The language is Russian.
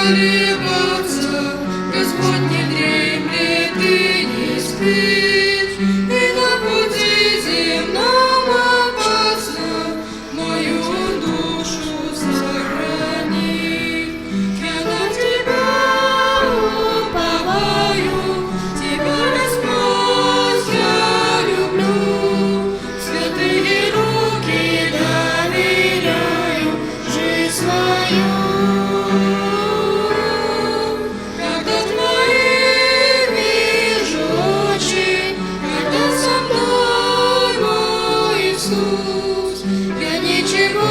колебаться, Господь не дремлет и не спит, и на пути земном опасно мою душу сохрани. Я на Тебя уповаю, Тебя, Господь, я люблю, святые руки доверяю жизнь свою. Когда Твои вижу очи, когда со мной мой Иисус, я ничего